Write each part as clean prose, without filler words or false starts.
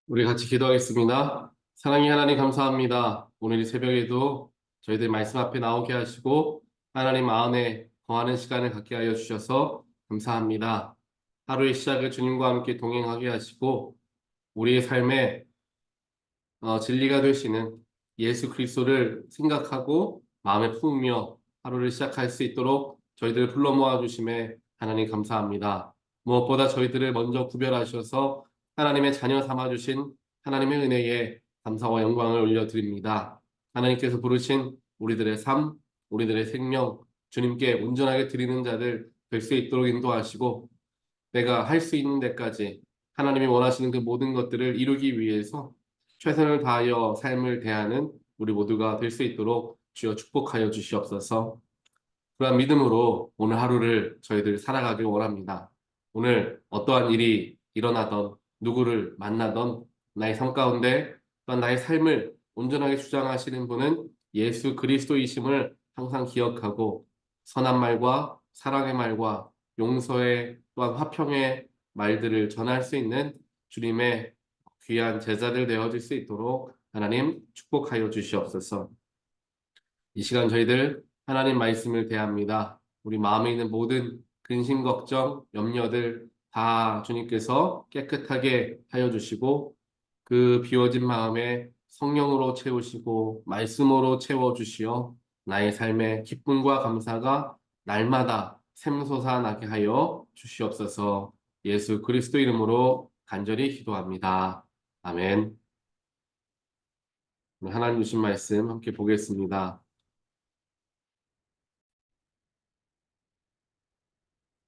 우리 같이 기도하겠습니다. 사랑의 하나님 감사합니다. 오늘 이 새벽에도 저희들 말씀 앞에 나오게 하시고 하나님 안에 거하는 시간을 갖게 하여 주셔서 감사합니다. 하루의 시작을 주님과 함께 동행하게 하시고 우리의 삶에 진리가 되시는 예수 그리스도를 생각하고 마음에 품으며 하루를 시작할 수 있도록 저희들을 불러 모아 주심에 하나님 감사합니다. 무엇보다 저희들을 먼저 구별하셔서 하나님의 자녀 삼아 주신 하나님의 은혜에 감사와 영광을 올려드립니다. 하나님께서 부르신 우리들의 삶, 우리들의 생명, 주님께 온전하게 드리는 자들 될 수 있도록 인도하시고 내가 할 수 있는 데까지 하나님이 원하시는 그 모든 것들을 이루기 위해서 최선을 다하여 삶을 대하는 우리 모두가 될 수 있도록 주여 축복하여 주시옵소서. 그런 믿음으로 오늘 하루를 저희들 살아가길 원합니다. 오늘 어떠한 일이 일어나던 누구를 만나던 나의 삶 가운데 또한 나의 삶을 온전하게 주장하시는 분은 예수 그리스도이심을 항상 기억하고 선한 말과 사랑의 말과 용서의 또한 화평의 말들을 전할 수 있는 주님의 귀한 제자들 되어질 수 있도록 하나님 축복하여 주시옵소서. 이 시간 저희들 하나님 말씀을 대합니다. 우리 마음에 있는 모든 근심, 걱정, 염려들 다 주님께서 깨끗하게 하여 주시고 그 비워진 마음에 성령으로 채우시고 말씀으로 채워 주시어 나의 삶에 기쁨과 감사가 날마다 샘솟아나게 하여 주시옵소서. 예수 그리스도 이름으로 간절히 기도합니다. 아멘. 하나님 주신 말씀 함께 보겠습니다.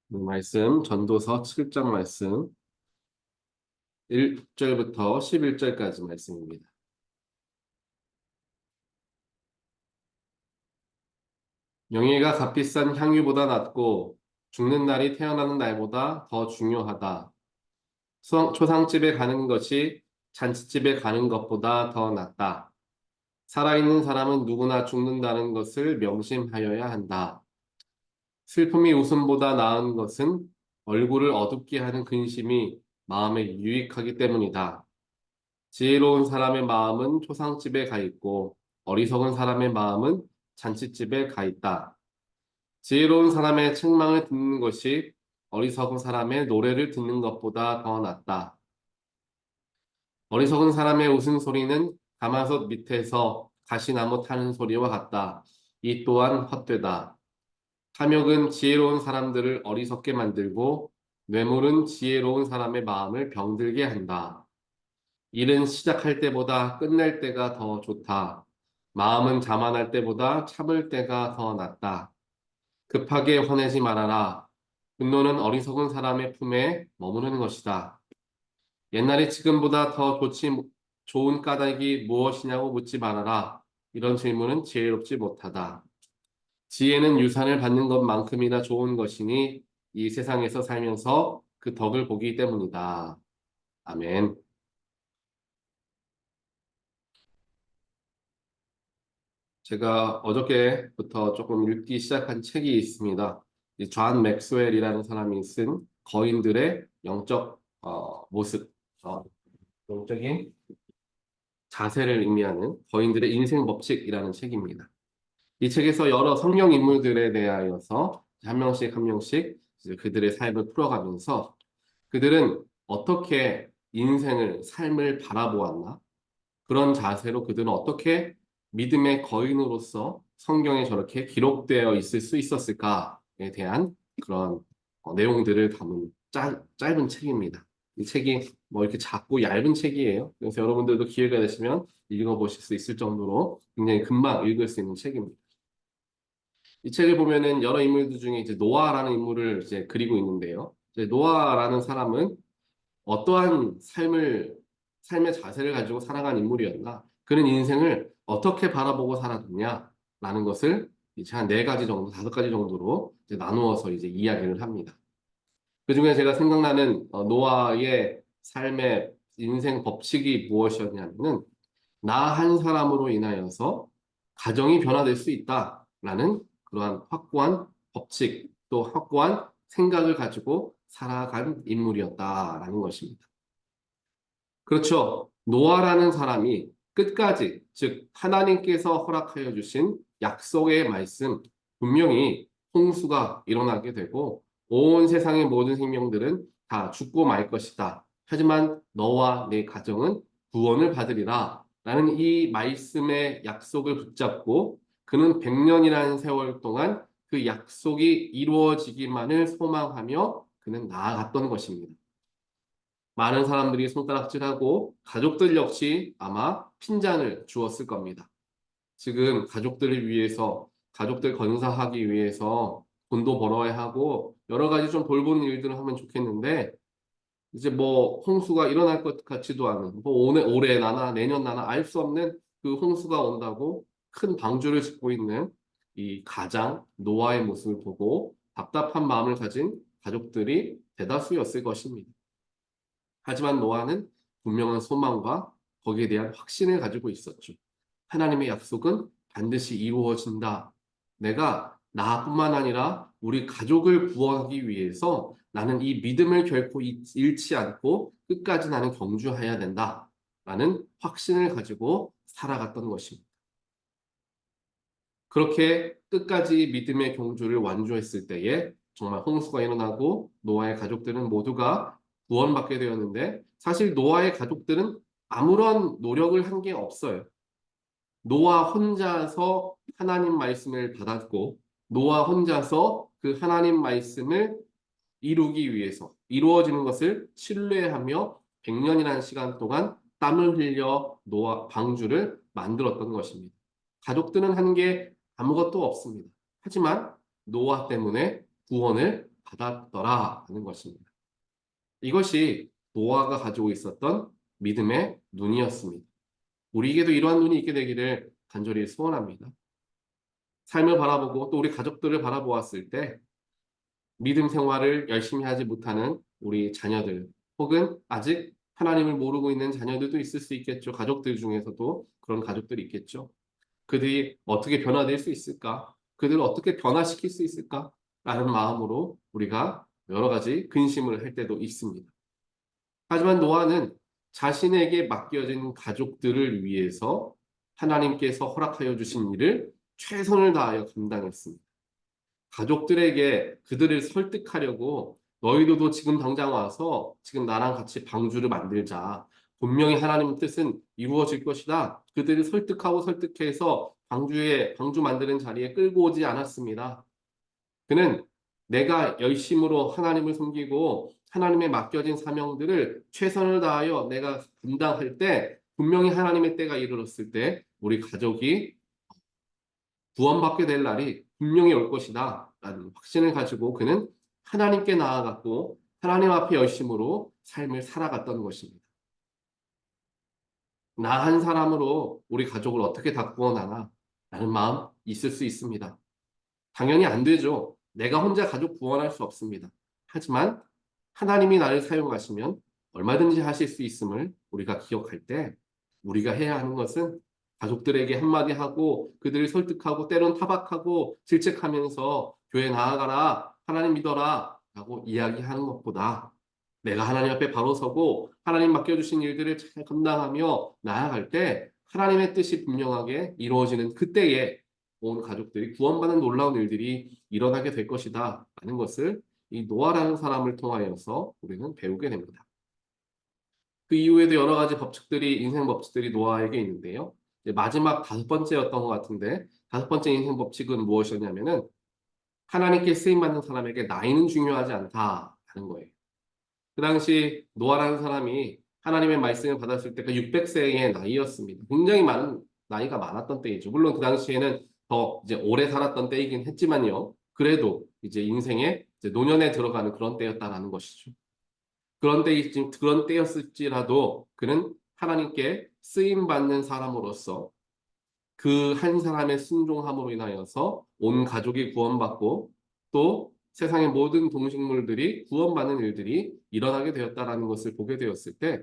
말씀 전도서 7장 말씀 1절부터 11절까지 말씀입니다. 명예가 값비싼 향유보다 낫고 죽는 날이 태어나는 날보다 더 중요하다. 초상집에 가는 것이 잔치집에 가는 것보다 더 낫다. 살아있는 사람은 누구나 죽는다는 것을 명심하여야 한다. 슬픔이 웃음보다 나은 것은 얼굴을 어둡게 하는 근심이 마음에 유익하기 때문이다. 지혜로운 사람의 마음은 초상집에 가 있고 어리석은 사람의 마음은 잔치집에 가 있다. 지혜로운 사람의 책망을 듣는 것이 어리석은 사람의 노래를 듣는 것보다 더 낫다. 어리석은 사람의 웃음소리는 가마솥 밑에서 가시나무 타는 소리와 같다. 이 또한 헛되다. 탐욕은 지혜로운 사람들을 어리석게 만들고 뇌물은 지혜로운 사람의 마음을 병들게 한다. 일은 시작할 때보다 끝낼 때가 더 좋다. 마음은 자만할 때보다 참을 때가 더 낫다. 급하게 화내지 말아라. 분노는 어리석은 사람의 품에 머무르는 것이다. 옛날에 지금보다 더 좋은 까닭이 무엇이냐고 묻지 말아라. 이런 질문은 지혜롭지 못하다. 지혜는 유산을 받는 것만큼이나 좋은 것이니 이 세상에서 살면서 그 덕을 보기 때문이다. 아멘. 제가 어저께부터 조금 읽기 시작한 책이 있습니다. 이존 맥스웰이라는 사람이 쓴 거인들의 영적 모습, 영적인 자세를 의미하는 거인들의 인생 법칙이라는 책입니다. 이 책에서 여러 성경 인물들에 대하여서 한 명씩 한 명씩 이제 그들의 삶을 풀어가면서 그들은 어떻게 인생을, 삶을 바라보았나? 그런 자세로 그들은 어떻게 믿음의 거인으로서 성경에 저렇게 기록되어 있을 수 있었을까에 대한 그런 내용들을 담은 짧은 책입니다. 이 책이 뭐 이렇게 작고 얇은 책이에요. 그래서 여러분들도 기회가 되시면 읽어보실 수 있을 정도로 굉장히 금방 읽을 수 있는 책입니다. 이 책을 보면은 여러 인물들 중에 이제 노아라는 인물을 이제 그리고 있는데요. 이제 노아라는 사람은 어떠한 삶의 자세를 가지고 살아간 인물이었나? 그는 인생을 어떻게 바라보고 살았느냐라는 것을 이제 한 네 가지 정도, 다섯 가지 정도로 이제 나누어서 이제 이야기를 합니다. 그 중에 제가 생각나는 노아의 삶의 인생 법칙이 무엇이었냐면은 나 한 사람으로 인하여서 가정이 변화될 수 있다라는 그러한 확고한 법칙 또 확고한 생각을 가지고 살아간 인물이었다라는 것입니다. 그렇죠. 노아라는 사람이 끝까지, 즉 하나님께서 허락하여 주신 약속의 말씀, 분명히 홍수가 일어나게 되고 온 세상의 모든 생명들은 다 죽고 말 것이다. 하지만 너와 네 가정은 구원을 받으리라. 라는 이 말씀의 약속을 붙잡고 그는 100년이라는 세월 동안 그 약속이 이루어지기만을 소망하며 그는 나아갔던 것입니다. 많은 사람들이 손가락질하고 가족들 역시 아마 핀잔을 주었을 겁니다. 지금 가족들을 위해서, 가족들 건사하기 위해서 돈도 벌어야 하고 여러 가지 좀 돌보는 일들을 하면 좋겠는데 이제 뭐 홍수가 일어날 것 같지도 않은 뭐 올해 나나 내년 나나 알 수 없는 그 홍수가 온다고 큰 방주를 짓고 있는 이 가장 노아의 모습을 보고 답답한 마음을 가진 가족들이 대다수였을 것입니다. 하지만 노아는 분명한 소망과 거기에 대한 확신을 가지고 있었죠. 하나님의 약속은 반드시 이루어진다. 내가 나뿐만 아니라 우리 가족을 구원하기 위해서 나는 이 믿음을 결코 잃지 않고 끝까지 나는 경주해야 된다. 라는 확신을 가지고 살아갔던 것입니다. 그렇게 끝까지 믿음의 경주를 완주했을 때에 정말 홍수가 일어나고 노아의 가족들은 모두가 구원받게 되었는데 사실 노아의 가족들은 아무런 노력을 한 게 없어요. 노아 혼자서 하나님 말씀을 받았고 노아 혼자서 그 하나님 말씀을 이루기 위해서 이루어지는 것을 신뢰하며 100년이라는 시간 동안 땀을 흘려 노아 방주를 만들었던 것입니다. 가족들은 한 게 아무것도 없습니다. 하지만 노아 때문에 구원을 받았더라 하는 것입니다. 이것이 노아가 가지고 있었던 믿음의 눈이었습니다. 우리에게도 이러한 눈이 있게 되기를 간절히 소원합니다. 삶을 바라보고 또 우리 가족들을 바라보았을 때 믿음 생활을 열심히 하지 못하는 우리 자녀들 혹은 아직 하나님을 모르고 있는 자녀들도 있을 수 있겠죠. 가족들 중에서도 그런 가족들이 있겠죠. 그들이 어떻게 변화될 수 있을까? 그들을 어떻게 변화시킬 수 있을까? 라는 마음으로 우리가 여러 가지 근심을 할 때도 있습니다. 하지만 노아는 자신에게 맡겨진 가족들을 위해서 하나님께서 허락하여 주신 일을 최선을 다하여 감당했습니다. 가족들에게 그들을 설득하려고 너희들도 지금 당장 와서 지금 나랑 같이 방주를 만들자. 분명히 하나님의 뜻은 이루어질 것이다. 그들을 설득하고 설득해서 방주 만드는 자리에 끌고 오지 않았습니다. 그는 내가 열심으로 하나님을 섬기고 하나님의 맡겨진 사명들을 최선을 다하여 내가 감당할 때 분명히 하나님의 때가 이르렀을 때 우리 가족이 구원받게 될 날이 분명히 올 것이다 라는 확신을 가지고 그는 하나님께 나아갔고 하나님 앞에 열심으로 삶을 살아갔던 것입니다. 나 한 사람으로 우리 가족을 어떻게 다 구원하나 라는 마음 있을 수 있습니다. 당연히 안 되죠. 내가 혼자 가족 구원할 수 없습니다. 하지만 하나님이 나를 사용하시면 얼마든지 하실 수 있음을 우리가 기억할 때 우리가 해야 하는 것은 가족들에게 한마디 하고 그들을 설득하고 때론 타박하고 질책하면서 교회 나아가라 하나님 믿어라 라고 이야기하는 것보다 내가 하나님 앞에 바로 서고 하나님 맡겨주신 일들을 잘 감당하며 나아갈 때 하나님의 뜻이 분명하게 이루어지는 그때에 온 가족들이 구원받는 놀라운 일들이 일어나게 될 것이다 라는 것을 이 노아라는 사람을 통하여서 우리는 배우게 됩니다. 그 이후에도 여러 가지 법칙들이 인생 법칙들이 노아에게 있는데요. 마지막 5번째였던 것 같은데 5번째 인생 법칙은 무엇이었냐면은 하나님께 쓰임받는 사람에게 나이는 중요하지 않다 하는 거예요. 그 당시 노아라는 사람이 하나님의 말씀을 받았을 때가 600세의 나이였습니다. 굉장히 많은 나이가 많았던 때이죠. 물론 그 당시에는 더 이제 오래 살았던 때이긴 했지만요. 그래도 이제 인생의 이제 노년에 들어가는 그런 때였다라는 것이죠. 그런 때였을지라도 그는 하나님께 쓰임 받는 사람으로서 그 한 사람의 순종함으로 인하여서 온 가족이 구원받고 또 세상의 모든 동식물들이 구원받는 일들이 일어나게 되었다라는 것을 보게 되었을 때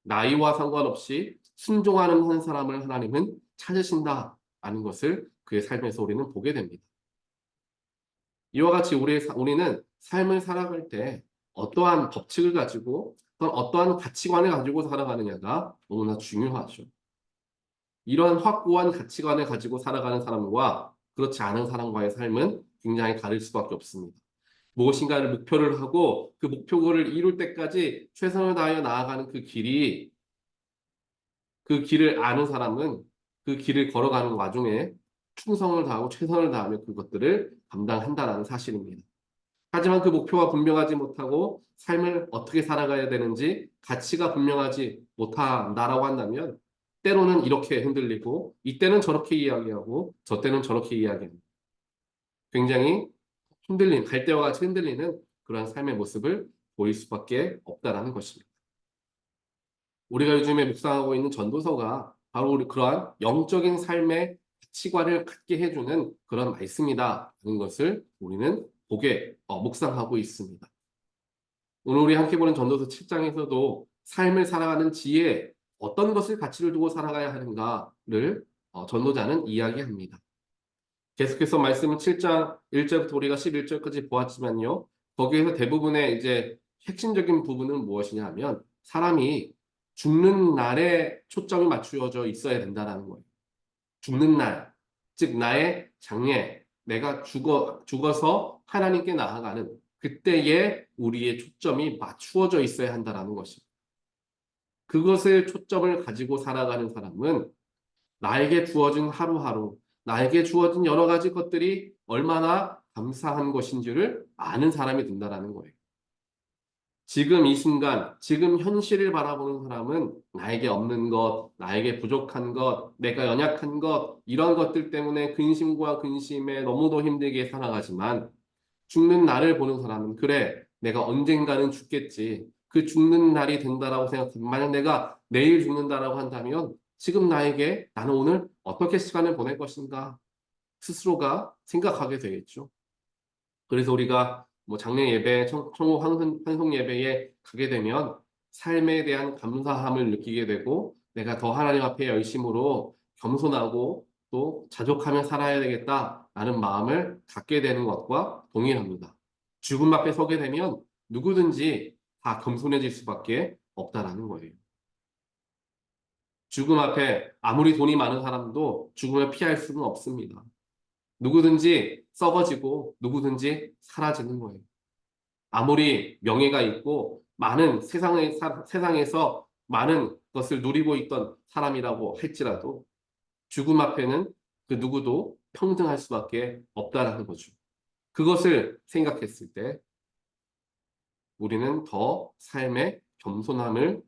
나이와 상관없이 순종하는 한 사람을 하나님은 찾으신다라는 것을 그의 삶에서 우리는 보게 됩니다. 이와 같이 우리는 삶을 살아갈 때 어떠한 법칙을 가지고 어떠한 가치관을 가지고 살아가느냐가 너무나 중요하죠. 이러한 확고한 가치관을 가지고 살아가는 사람과 그렇지 않은 사람과의 삶은 굉장히 다를 수밖에 없습니다. 무엇인가를 목표를 하고 그 목표를 이룰 때까지 최선을 다하여 나아가는 그 길을 아는 사람은 그 길을 걸어가는 와중에 충성을 다하고 최선을 다하며 그것들을 감당한다는 사실입니다. 하지만 그 목표가 분명하지 못하고 삶을 어떻게 살아가야 되는지 가치가 분명하지 못한다라고 한다면 때로는 이렇게 흔들리고 이때는 저렇게 이야기하고 저 때는 저렇게 이야기합니다. 굉장히 흔들림, 갈대와 같이 흔들리는 그러한 삶의 모습을 보일 수밖에 없다라는 것입니다. 우리가 요즘에 묵상하고 있는 전도서가 바로 그러한 영적인 삶의 가치관을 갖게 해주는 그런 말씀이다라는 것을 우리는 묵상하고 있습니다. 오늘 우리 함께 보는 전도서 7장에서도 삶을 살아가는 지혜에 어떤 것을 가치를 두고 살아가야 하는가를 전도자는 이야기합니다. 계속해서 말씀은 7장 1절부터 우리가 11절까지 보았지만요. 거기에서 대부분의 이제 핵심적인 부분은 무엇이냐 하면 사람이 죽는 날에 초점이 맞추어져 있어야 된다는 거예요. 죽는 날, 즉 나의 장래, 내가 죽어서 하나님께 나아가는 그때에 우리의 초점이 맞추어져 있어야 한다는 것입니다. 그것을 초점을 가지고 살아가는 사람은 나에게 주어진 하루하루, 나에게 주어진 여러 가지 것들이 얼마나 감사한 것인지를 아는 사람이 된다는 거예요. 지금 이 순간, 지금 현실을 바라보는 사람은 나에게 없는 것, 나에게 부족한 것, 내가 연약한 것, 이런 것들 때문에 근심과 근심에 너무도 힘들게 살아가지만 죽는 날을 보는 사람은 그래, 내가 언젠가는 죽겠지. 그 죽는 날이 된다라고 생각하면 만약 내가 내일 죽는다라고 한다면 지금 나는 오늘 어떻게 시간을 보낼 것인가 스스로가 생각하게 되겠죠. 그래서 우리가 뭐 장례 예배, 청후 환송 예배에 가게 되면 삶에 대한 감사함을 느끼게 되고 내가 더 하나님 앞에 열심으로 겸손하고 또 자족하며 살아야 되겠다라는 마음을 갖게 되는 것과 동일합니다. 죽음 앞에 서게 되면 누구든지 다 겸손해질 수밖에 없다라는 거예요. 죽음 앞에 아무리 돈이 많은 사람도 죽음을 피할 수는 없습니다. 누구든지 썩어지고 누구든지 사라지는 거예요. 아무리 명예가 있고 많은 세상에서 많은 것을 누리고 있던 사람이라고 할지라도 죽음 앞에는 그 누구도 평등할 수밖에 없다라는 거죠. 그것을 생각했을 때 우리는 더 삶의 겸손함을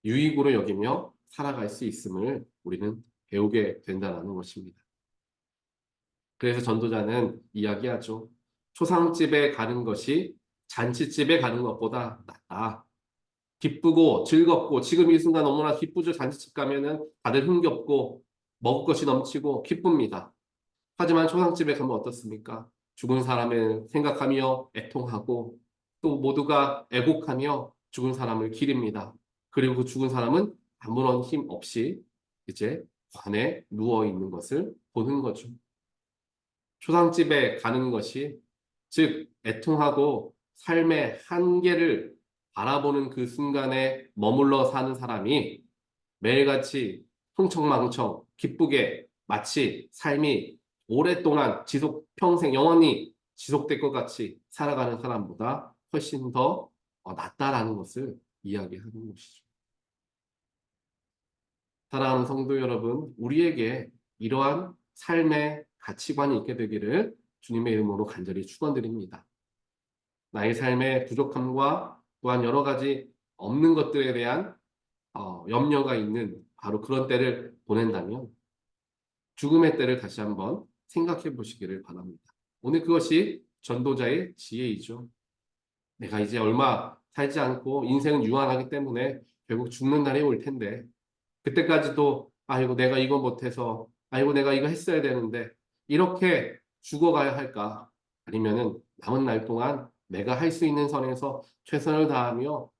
유익으로 여기며 살아갈 수 있음을 우리는 배우게 된다는 것입니다. 그래서 전도자는 이야기하죠. 초상집에 가는 것이 잔치집에 가는 것보다 낫다. 기쁘고 즐겁고 지금 이 순간 너무나 기쁘죠. 잔치집 가면은 다들 흥겹고 먹을 것이 넘치고 기쁩니다. 하지만 초상집에 가면 어떻습니까? 죽은 사람을 생각하며 애통하고 또 모두가 애곡하며 죽은 사람을 기립니다. 그리고 그 죽은 사람은 아무런 힘 없이 이제 관에 누워 있는 것을 보는 거죠. 초상집에 가는 것이 즉 애통하고 삶의 한계를 바라보는 그 순간에 머물러 사는 사람이 매일같이 흥청망청 기쁘게 마치 삶이 오랫동안 평생 영원히 지속될 것 같이 살아가는 사람보다 훨씬 더 낫다라는 것을 이야기하는 것이죠. 사랑하는 성도 여러분, 우리에게 이러한 삶의 가치관이 있게 되기를 주님의 이름으로 간절히 축원드립니다. 나의 삶의 부족함과 또한 여러 가지 없는 것들에 대한 염려가 있는 바로 그런 때를 보낸다면 죽음의 때를 다시 한번 생각해 보시기를 바랍니다. 오늘 그것이 전도자의 지혜이죠. 내가 이제 얼마 살지 않고 인생은 유한하기 때문에 결국 죽는 날이 올 텐데 그때까지도 아이고 내가 이거 못해서 아이고 내가 이거 했어야 되는데 이렇게 죽어가야 할까? 아니면은 남은 날 동안 내가 할 수 있는 선에서 최선을 다하며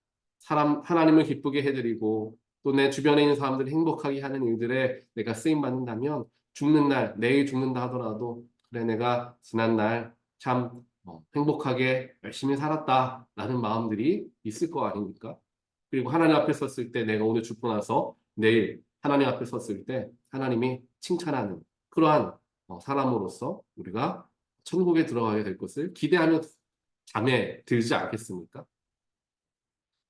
하나님을 기쁘게 해드리고 또 내 주변에 있는 사람들을 행복하게 하는 일들에 내가 쓰임 받는다면 죽는 날, 내일 죽는다 하더라도 그래 내가 지난 날참 행복하게 열심히 살았다라는 마음들이 있을 거 아닙니까? 그리고 하나님 앞에 섰을 때 내가 오늘 죽고 나서 내일 하나님 앞에 섰을 때 하나님이 칭찬하는 그러한 사람으로서 우리가 천국에 들어가게 될 것을 기대하며 잠에 들지 않겠습니까?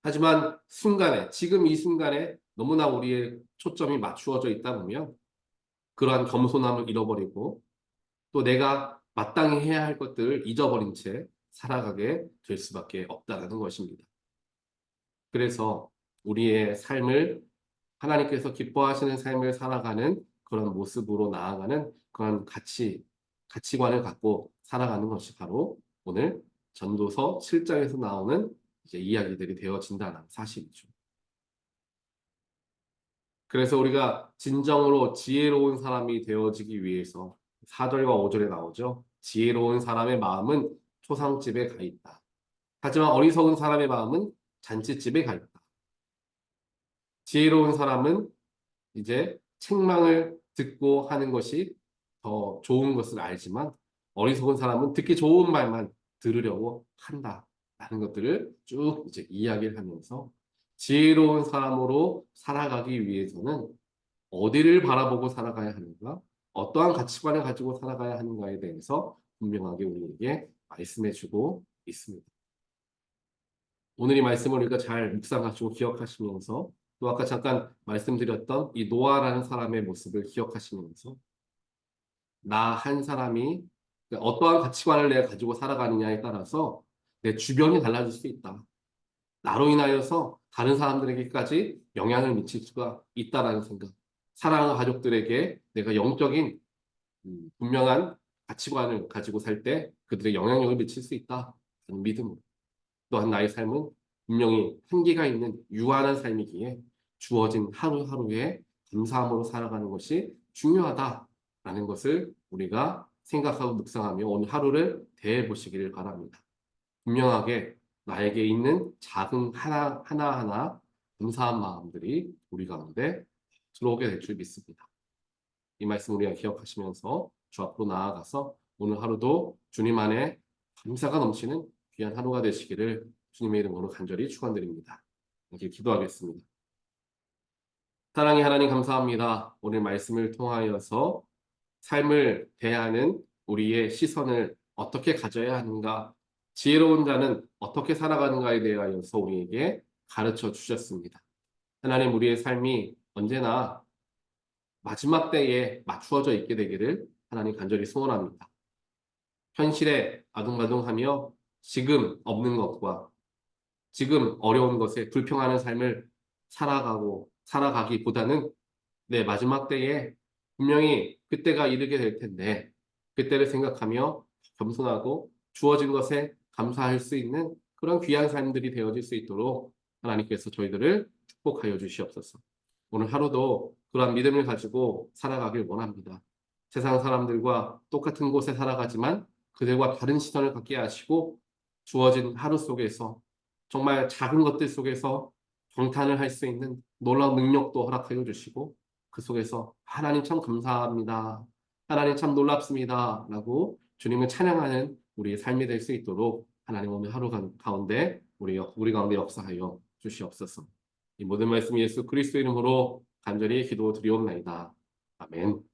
하지만 순간에, 지금 이 순간에 너무나 우리의 초점이 맞추어져 있다 보면 그러한 겸손함을 잃어버리고 또 내가 마땅히 해야 할 것들을 잊어버린 채 살아가게 될 수밖에 없다는 것입니다. 그래서 우리의 삶을 하나님께서 기뻐하시는 삶을 살아가는 그런 모습으로 나아가는 그런 가치관을 갖고 살아가는 것이 바로 오늘 전도서 7장에서 나오는 이제 이야기들이 되어진다는 사실이죠. 그래서 우리가 진정으로 지혜로운 사람이 되어지기 위해서 4절과 5절에 나오죠. 지혜로운 사람의 마음은 초상집에 가 있다. 하지만 어리석은 사람의 마음은 잔치집에 가 있다. 지혜로운 사람은 이제 책망을 듣고 하는 것이 더 좋은 것을 알지만 어리석은 사람은 듣기 좋은 말만 들으려고 한다라는 것들을 쭉 이제 이야기를 하면서 지혜로운 사람으로 살아가기 위해서는 어디를 바라보고 살아가야 하는가, 어떠한 가치관을 가지고 살아가야 하는가에 대해서 분명하게 우리에게 말씀해주고 있습니다. 오늘 이 말씀을 우리가 잘 묵상하시고 기억하시면서 또 아까 잠깐 말씀드렸던 이 노아라는 사람의 모습을 기억하시면서 나 한 사람이 어떠한 가치관을 내가 가지고 살아가느냐에 따라서 내 주변이 달라질 수 있다. 나로 인하여서 다른 사람들에게까지 영향을 미칠 수가 있다라는 생각. 사랑하는 가족들에게 내가 영적인 분명한 가치관을 가지고 살 때 그들의 영향력을 미칠 수 있다는 믿음으로. 또한 나의 삶은 분명히 한계가 있는 유한한 삶이기에 주어진 하루하루에 감사함으로 살아가는 것이 중요하다라는 것을 우리가 생각하고 묵상하며 오늘 하루를 대해 보시기를 바랍니다. 분명하게 나에게 있는 작은 하나하나 감사한 마음들이 우리 가운데 들어오게 될 줄 믿습니다. 이 말씀 우리가 기억하시면서 주 앞으로 나아가서 오늘 하루도 주님 안에 감사가 넘치는 귀한 하루가 되시기를 주님의 이름으로 간절히 축원드립니다. 이렇게 기도하겠습니다. 사랑의 하나님 감사합니다. 오늘 말씀을 통하여서 삶을 대하는 우리의 시선을 어떻게 가져야 하는가, 지혜로운 자는 어떻게 살아가는가에 대하여서 우리에게 가르쳐 주셨습니다. 하나님 우리의 삶이 언제나 마지막 때에 맞추어져 있게 되기를 하나님 간절히 소원합니다. 현실에 아둥바둥하며 지금 없는 것과 지금 어려운 것에 불평하는 삶을 살아가기보다는 내 마지막 때에 분명히 그때가 이르게 될 텐데 그때를 생각하며 겸손하고 주어진 것에 감사할 수 있는 그런 귀한 삶들이 되어질 수 있도록 하나님께서 저희들을 축복하여 주시옵소서. 오늘 하루도 그러한 믿음을 가지고 살아가길 원합니다. 세상 사람들과 똑같은 곳에 살아가지만 그들과 다른 시선을 갖게 하시고 주어진 하루 속에서 정말 작은 것들 속에서 경탄을 할 수 있는 놀라운 능력도 허락하여 주시고 그 속에서 하나님 참 감사합니다. 하나님 참 놀랍습니다. 라고 주님을 찬양하는 우리의 삶이 될 수 있도록 하나님 오늘 하루 가운데 우리 가운데 역사하여 주시옵소서. 이 모든 말씀 예수 그리스도 이름으로 간절히 기도드리옵나이다. 아멘.